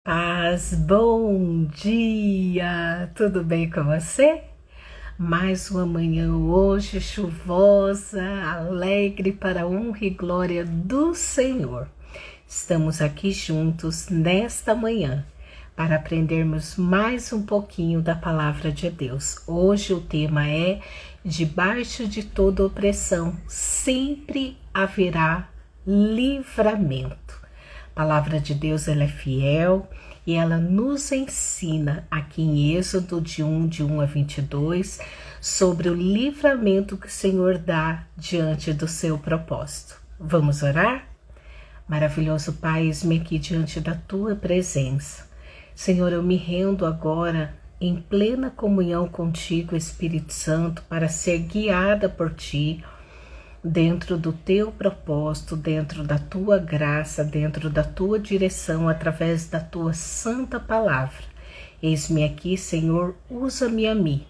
Paz, bom dia! Tudo bem com você? Mais uma manhã hoje chuvosa, alegre para a honra e glória do Senhor. Estamos aqui juntos nesta manhã para aprendermos mais um pouquinho da palavra de Deus. Hoje o tema é: debaixo de toda opressão sempre haverá livramento. A palavra de Deus, ela é fiel e ela nos ensina aqui em Êxodo de 1 a 22 sobre o livramento que o Senhor dá diante do seu propósito. Vamos orar? Maravilhoso Pai, eis-me aqui diante da tua presença. Senhor, eu me rendo agora em plena comunhão contigo, Espírito Santo, para ser guiada por ti, dentro do teu propósito, dentro da tua graça, dentro da tua direção, através da tua santa palavra. Eis-me aqui, Senhor, usa-me a mim.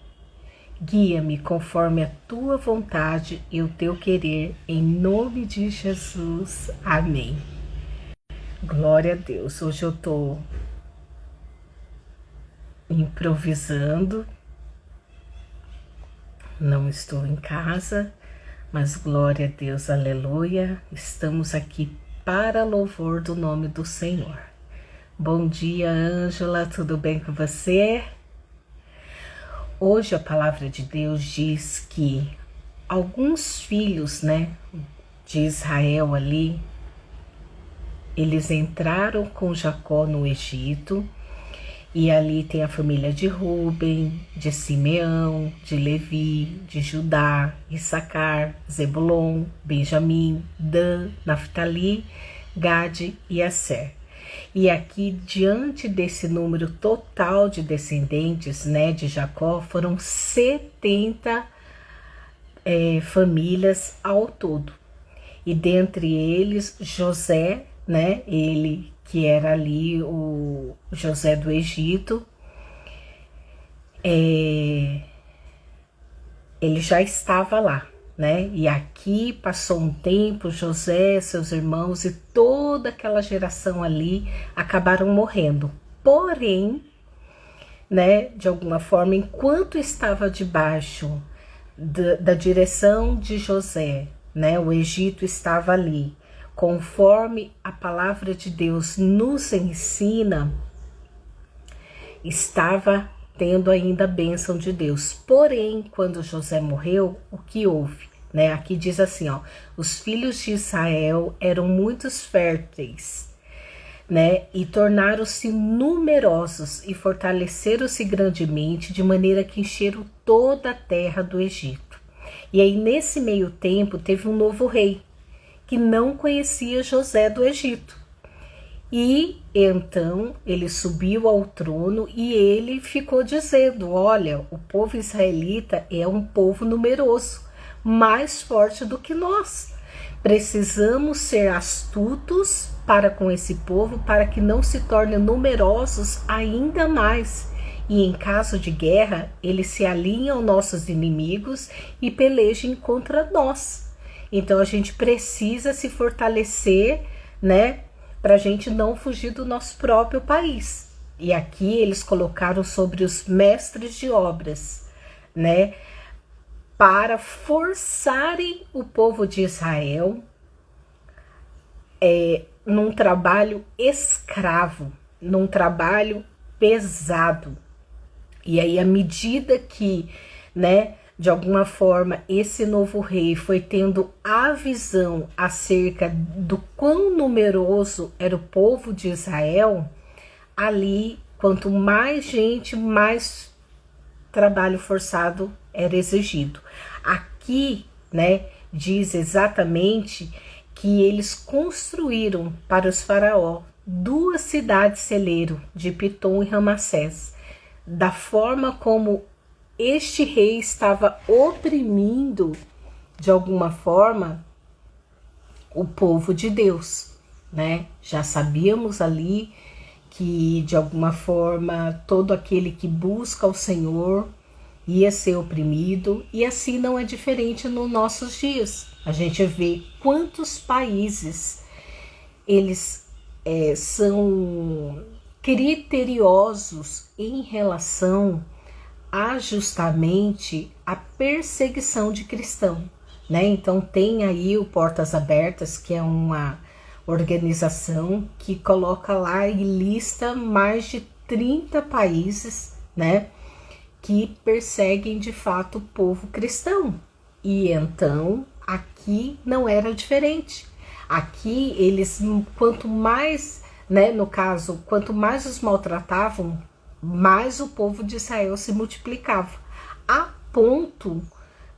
Guia-me conforme a tua vontade e o teu querer, em nome de Jesus. Amém. Glória a Deus. Hoje eu tô improvisando, não estou em casa, mas glória a Deus, aleluia, estamos aqui para louvor do nome do Senhor. Bom dia, Ângela, tudo bem com você? Hoje a palavra de Deus diz que alguns filhos, de Israel ali, eles entraram com Jacó no Egito. E ali tem a família de Ruben, de Simeão, de Levi, de Judá, Issacar, Zebulon, Benjamim, Dan, Naftali, Gade e Asser. E aqui, diante desse número total de descendentes, de Jacó, foram 70 famílias ao todo. E dentre eles, José, ele que era ali o José do Egito, ele já estava lá, E aqui passou um tempo, José, seus irmãos e toda aquela geração ali acabaram morrendo. Porém, de alguma forma, enquanto estava debaixo da direção de José, o Egito estava ali. Conforme a palavra de Deus nos ensina, estava tendo ainda a bênção de Deus. Porém, quando José morreu, o que houve? Aqui diz assim, os filhos de Israel eram muitos férteis, e tornaram-se numerosos e fortaleceram-se grandemente, de maneira que encheram toda a terra do Egito. E aí, nesse meio tempo, teve um novo rei, que não conhecia José do Egito. E então ele subiu ao trono e ele ficou dizendo: olha, o povo israelita é um povo numeroso, mais forte do que nós. Precisamos ser astutos para com esse povo, para que não se tornem numerosos ainda mais. E em caso de guerra, eles se alinhem aos nossos inimigos e pelejem contra nós. Então a gente precisa se fortalecer, para a gente não fugir do nosso próprio país. E aqui eles colocaram sobre os mestres de obras, para forçarem o povo de Israel num trabalho escravo, num trabalho pesado. E aí, à medida que, de alguma forma, esse novo rei foi tendo a visão acerca do quão numeroso era o povo de Israel, ali, quanto mais gente, mais trabalho forçado era exigido. Aqui, diz exatamente que eles construíram para os faraó 2 cidades celeiro, de Pitom e Ramassés, da forma como este rei estava oprimindo, de alguma forma, o povo de Deus, Já sabíamos ali que, de alguma forma, todo aquele que busca o Senhor ia ser oprimido, e assim não é diferente nos nossos dias. A gente vê quantos países eles são criteriosos em relação a justamente a perseguição de cristão, né? Então tem aí o Portas Abertas, que é uma organização que coloca lá e lista mais de 30 países, né, que perseguem de fato o povo cristão. E então aqui não era diferente. Aqui eles, quanto mais, né, no caso, quanto mais os maltratavam, mais o povo de Israel se multiplicava, a ponto,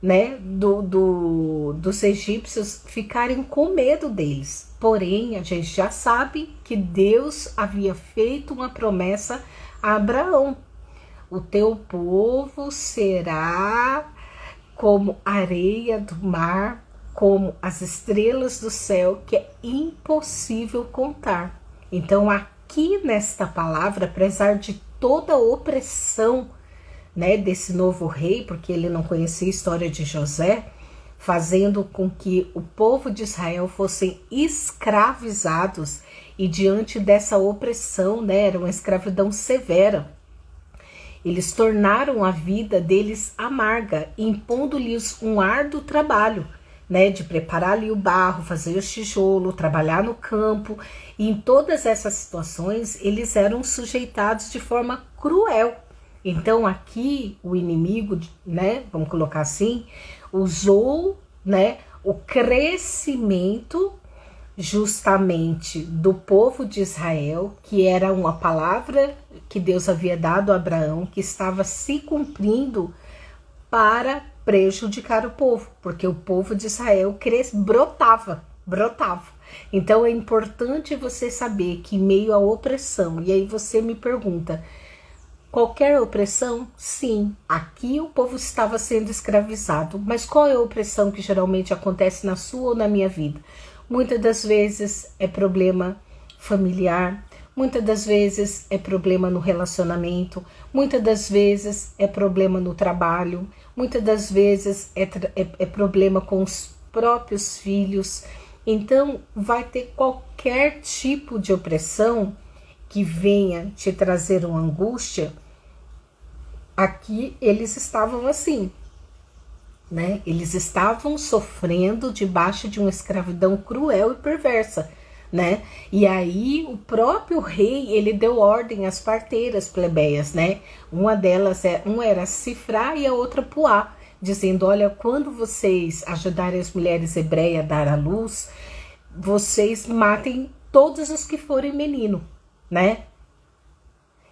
né, dos egípcios ficarem com medo deles. Porém, a gente já sabe que Deus havia feito uma promessa a Abraão: o teu povo será como a areia do mar, como as estrelas do céu, que é impossível contar. Então, aqui nesta palavra, apesar de toda a opressão, né, desse novo rei, porque ele não conhecia a história de José, fazendo com que o povo de Israel fossem escravizados, e diante dessa opressão, né, era uma escravidão severa, eles tornaram a vida deles amarga, impondo-lhes um árduo trabalho, né, de preparar ali o barro, fazer o tijolo, trabalhar no campo. E em todas essas situações eles eram sujeitados de forma cruel. Então aqui o inimigo, né, vamos colocar assim, usou, né, o crescimento justamente do povo de Israel, que era uma palavra que Deus havia dado a Abraão, que estava se cumprindo para prejudicar o povo, porque o povo de Israel brotava. Então é importante você saber que, em meio à opressão, e aí você me pergunta, qualquer opressão? Sim, aqui o povo estava sendo escravizado, mas qual é a opressão que geralmente acontece na sua ou na minha vida? Muitas das vezes é problema familiar, muitas das vezes é problema no relacionamento, muitas das vezes é problema no trabalho, muitas das vezes é problema com os próprios filhos. Então, vai ter qualquer tipo de opressão que venha te trazer uma angústia. Aqui eles estavam assim, né? Eles estavam sofrendo debaixo de uma escravidão cruel e perversa, né? E aí o próprio rei, ele deu ordem às parteiras plebeias, né? Uma delas, uma era Cifrá e a outra Puá, dizendo: olha, quando vocês ajudarem as mulheres hebreias a dar à luz, vocês matem todos os que forem menino, né?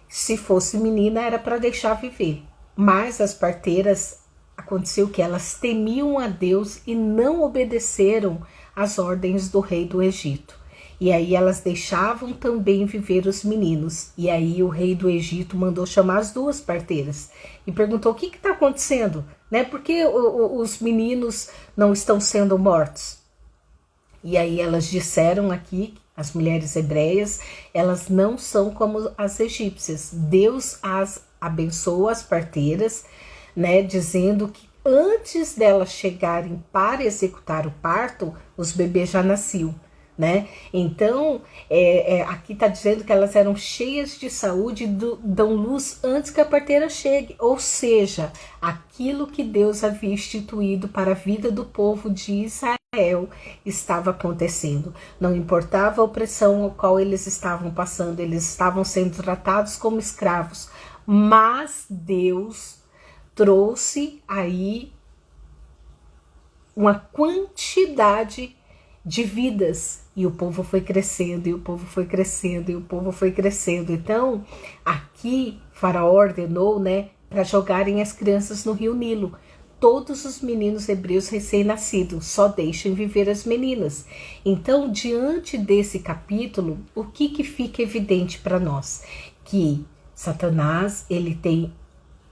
Se fosse menina, era para deixar viver. Mas as parteiras, aconteceu que elas temiam a Deus e não obedeceram às ordens do rei do Egito. E aí elas deixavam também viver os meninos. E aí o rei do Egito mandou chamar as duas parteiras e perguntou: o que está acontecendo? Né? Por que os meninos não estão sendo mortos? E aí elas disseram aqui, as mulheres hebreias, elas não são como as egípcias. Deus as abençoou, as parteiras, né, dizendo que antes delas chegarem para executar o parto, os bebês já nasciam, né? Então, aqui está dizendo que elas eram cheias de saúde e dão luz antes que a parteira chegue. Ou seja, aquilo que Deus havia instituído para a vida do povo de Israel estava acontecendo. Não importava a opressão a qual eles estavam passando, eles estavam sendo tratados como escravos, mas Deus trouxe aí uma quantidade de vidas, e o povo foi crescendo, e o povo foi crescendo, e o povo foi crescendo. Então, aqui, Faraó ordenou, né, para jogarem as crianças no rio Nilo. Todos os meninos hebreus recém-nascidos, só deixem viver as meninas. Então, diante desse capítulo, o que fica evidente para nós? Que Satanás, ele tem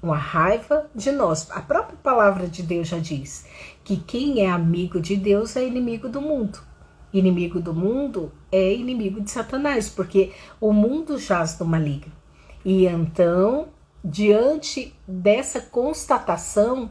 uma raiva de nós. A própria palavra de Deus já diz que quem é amigo de Deus é inimigo do mundo. Inimigo do mundo é inimigo de Satanás, porque o mundo jaz no maligno. E então, diante dessa constatação,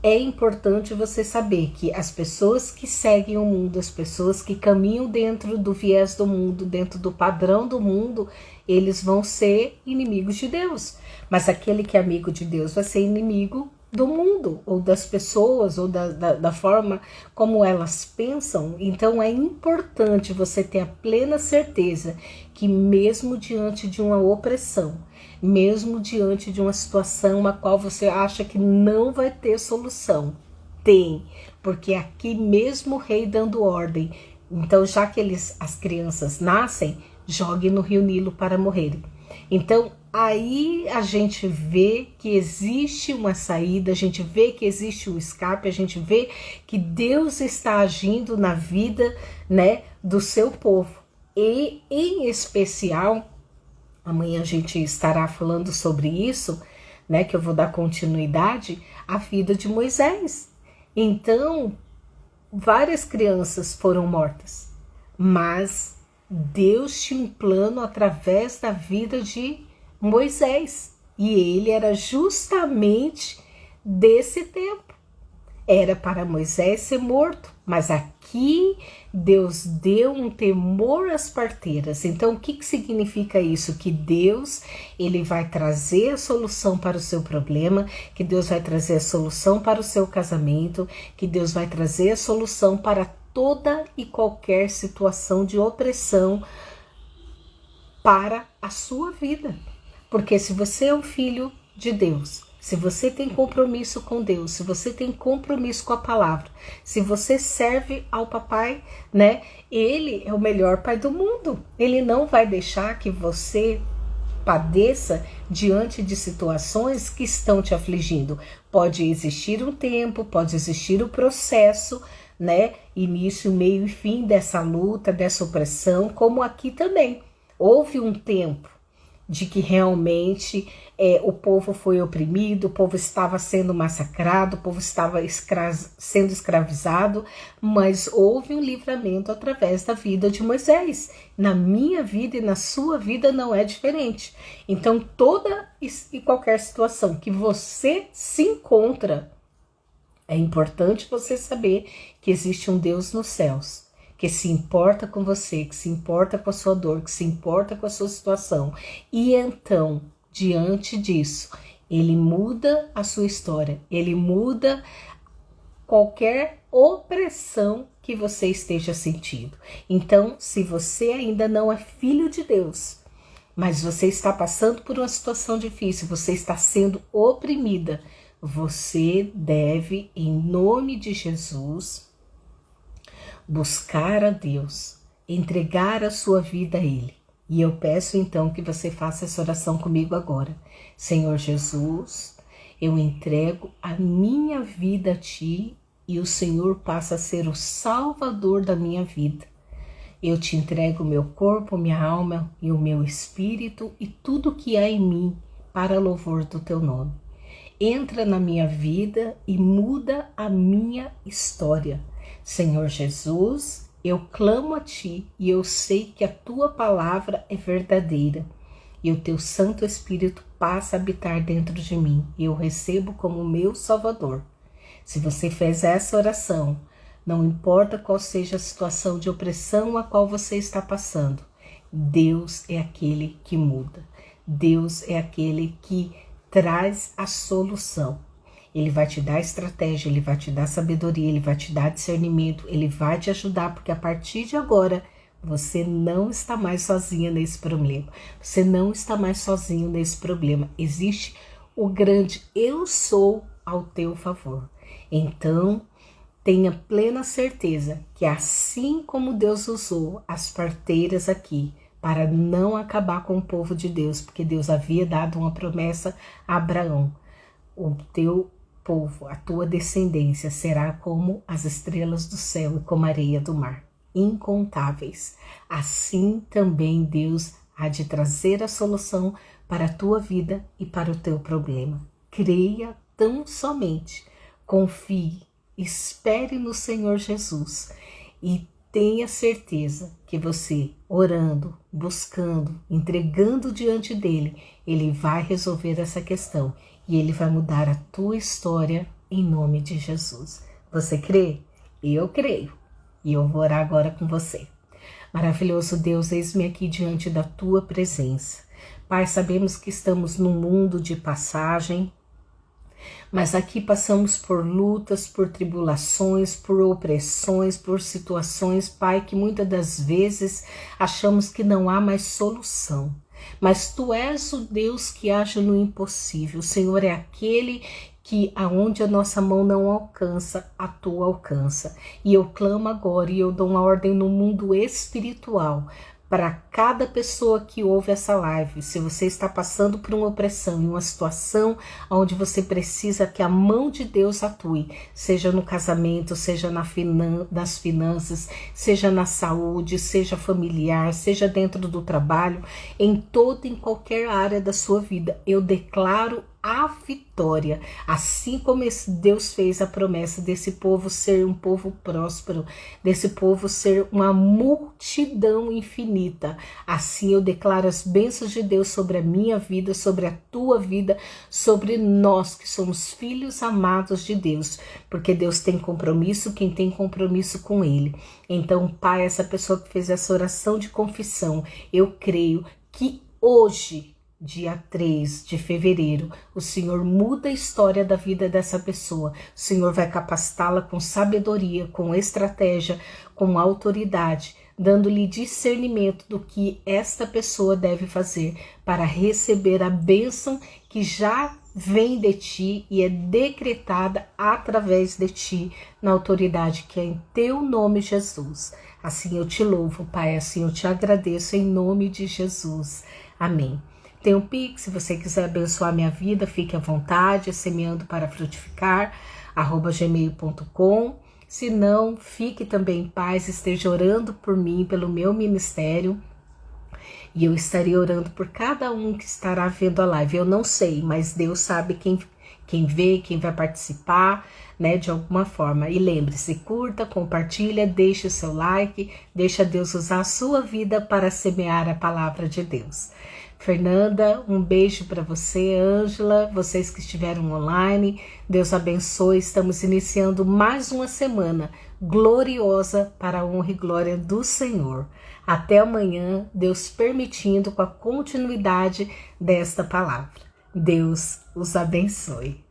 é importante você saber que as pessoas que seguem o mundo, as pessoas que caminham dentro do viés do mundo, dentro do padrão do mundo, eles vão ser inimigos de Deus. Mas aquele que é amigo de Deus vai ser inimigo do mundo, ou das pessoas, ou da forma como elas pensam. Então é importante você ter a plena certeza que mesmo diante de uma opressão, mesmo diante de uma situação a qual você acha que não vai ter solução, tem, porque aqui mesmo o rei dando ordem. Então, já que as crianças nascem, jogue no Rio Nilo para morrerem. Então, aí a gente vê que existe uma saída, a gente vê que existe um escape, a gente vê que Deus está agindo na vida, né, do seu povo. E, em especial, amanhã a gente estará falando sobre isso, né, que eu vou dar continuidade à vida de Moisés. Então, várias crianças foram mortas, mas Deus tinha um plano através da vida de Moisés, e ele era justamente desse tempo. Era para Moisés ser morto, mas aqui Deus deu um temor às parteiras. Então, o que significa isso? Que Deus, ele vai trazer a solução para o seu problema, que Deus vai trazer a solução para o seu casamento, que Deus vai trazer a solução para toda e qualquer situação de opressão para a sua vida. Porque se você é um filho de Deus, se você tem compromisso com Deus, se você tem compromisso com a palavra, se você serve ao papai, né? Ele é o melhor pai do mundo. Ele não vai deixar que você padeça diante de situações que estão te afligindo. Pode existir um tempo, pode existir o processo, né? Início, meio e fim dessa luta, dessa opressão, como aqui também. Houve um tempo de que realmente o povo foi oprimido, o povo estava sendo massacrado, o povo estava sendo escravizado, mas houve um livramento através da vida de Moisés. Na minha vida e na sua vida não é diferente. Então, toda e qualquer situação que você se encontra, é importante você saber que existe um Deus nos céus, que se importa com você, que se importa com a sua dor, que se importa com a sua situação. E então, diante disso, ele muda a sua história, ele muda qualquer opressão que você esteja sentindo. Então, se você ainda não é filho de Deus, mas você está passando por uma situação difícil, você está sendo oprimida, você deve, em nome de Jesus, buscar a Deus, entregar a sua vida a Ele. E eu peço então que você faça essa oração comigo agora. Senhor Jesus, eu entrego a minha vida a Ti e o Senhor passa a ser o Salvador da minha vida. Eu te entrego o meu corpo, minha alma e o meu espírito e tudo que há em mim para louvor do Teu nome. Entra na minha vida e muda a minha história. Senhor Jesus, eu clamo a Ti e eu sei que a Tua palavra é verdadeira. E o Teu Santo Espírito passa a habitar dentro de mim e eu recebo como meu Salvador. Se você fez essa oração, não importa qual seja a situação de opressão a qual você está passando, Deus é aquele que muda. Deus é aquele que traz a solução. Ele vai te dar estratégia, ele vai te dar sabedoria, ele vai te dar discernimento, ele vai te ajudar, porque a partir de agora você não está mais sozinha nesse problema. Você não está mais sozinho nesse problema. Existe o grande eu sou ao teu favor. Então, tenha plena certeza que assim como Deus usou as parteiras aqui para não acabar com o povo de Deus, porque Deus havia dado uma promessa a Abraão, o teu povo, a tua descendência será como as estrelas do céu e como a areia do mar, incontáveis. Assim também Deus há de trazer a solução para a tua vida e para o teu problema. Creia tão somente, confie, espere no Senhor Jesus e tenha certeza que você, orando, buscando, entregando diante dele, ele vai resolver essa questão e ele vai mudar a tua história em nome de Jesus. Você crê? Eu creio. E eu vou orar agora com você. Maravilhoso Deus, eis-me aqui diante da tua presença. Pai, sabemos que estamos num mundo de passagem, mas aqui passamos por lutas, por tribulações, por opressões, por situações, Pai, que muitas das vezes achamos que não há mais solução. Mas Tu és o Deus que age no impossível. O Senhor é aquele que aonde a nossa mão não alcança, a Tua alcança. E eu clamo agora e eu dou uma ordem no mundo espiritual para cada pessoa que ouve essa live. Se você está passando por uma opressão, em uma situação onde você precisa que a mão de Deus atue, seja no casamento, seja nas finanças, seja na saúde, seja familiar, seja dentro do trabalho, em qualquer área da sua vida, eu declaro a vitória, assim como Deus fez a promessa desse povo ser um povo próspero, desse povo ser uma multidão infinita. Assim eu declaro as bênçãos de Deus sobre a minha vida, sobre a tua vida, sobre nós que somos filhos amados de Deus, porque Deus tem compromisso, quem tem compromisso com Ele. Então, Pai, essa pessoa que fez essa oração de confissão, eu creio que hoje, dia 3 de fevereiro, o Senhor muda a história da vida dessa pessoa. O Senhor vai capacitá-la com sabedoria, com estratégia, com autoridade, dando-lhe discernimento do que esta pessoa deve fazer para receber a bênção que já vem de ti e é decretada através de ti, na autoridade que é em teu nome, Jesus. Assim eu te louvo, Pai, assim eu te agradeço em nome de Jesus. Amém. Tem um Pix, se você quiser abençoar minha vida, fique à vontade, semeando para frutificar, @gmail.com. Se não, fique também em paz, esteja orando por mim, pelo meu ministério, e eu estarei orando por cada um que estará vendo a live. Eu não sei, mas Deus sabe quem vê, quem vai participar, né, de alguma forma. E lembre-se, curta, compartilha, deixe o seu like, deixa Deus usar a sua vida para semear a palavra de Deus. Fernanda, um beijo para você. Ângela, vocês que estiveram online, Deus abençoe. Estamos iniciando mais uma semana gloriosa para a honra e glória do Senhor. Até amanhã, Deus permitindo, com a continuidade desta palavra. Deus os abençoe.